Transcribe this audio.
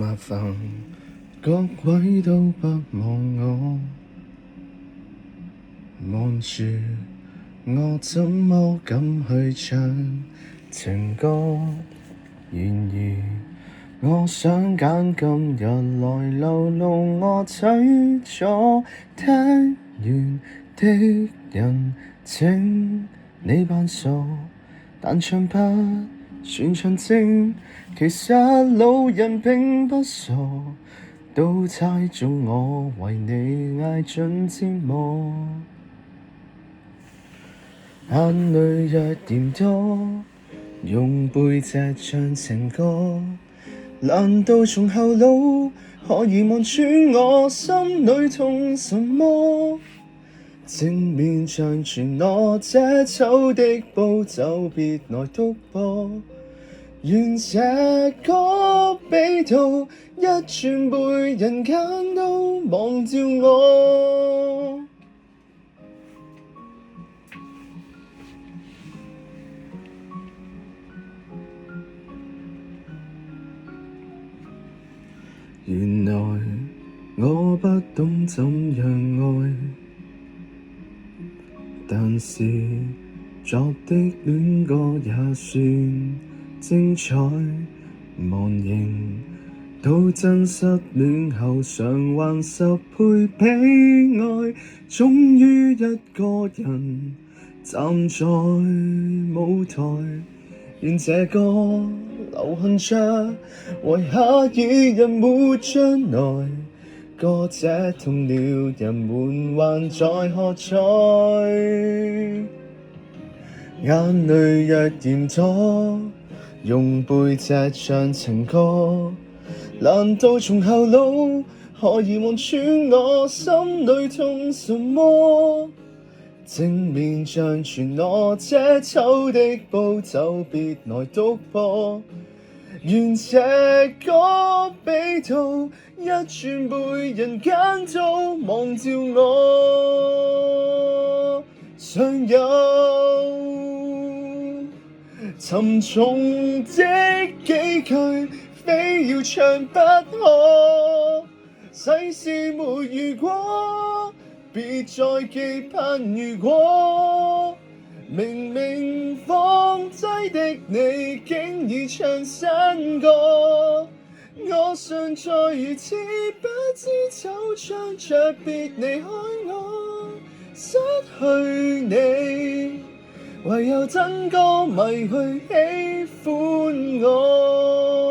麻煩各位都不忘我，望住我怎麼敢去唱情歌？然而我想揀今日來流露我取左聽完的人請你扮傻，但唱不算唱精，其實老人並不傻，都猜中我為你挨盡折磨。眼淚若嫌多，用背脊唱情歌，難道從後腦可以望穿我心裏痛什麼？正面像全我這醜的步驟，別來篤破。願這歌比到一轉背，人間都忘掉我。原來我不懂怎樣愛，但是作的戀歌也算精彩。忘形到真失戀後償還10倍悲哀，終於一個人站在舞台。願這歌流行着，為下一人沒將來。歌這痛了，人們還在喝彩。眼淚若嫌多，用背脊唱情歌，難道從後腦可以望穿我心裏痛什麼？正面像全我這醜的步驟，別來篤破。願這歌比到一轉背，人間都忘掉我。常有沉重的幾句，非要唱不可。世事沒如果，別再期盼如果。明明放低的你，竟已唱新歌。我尚在如此不知走唱着別離開我，失去你，唯有真歌迷去喜歡我。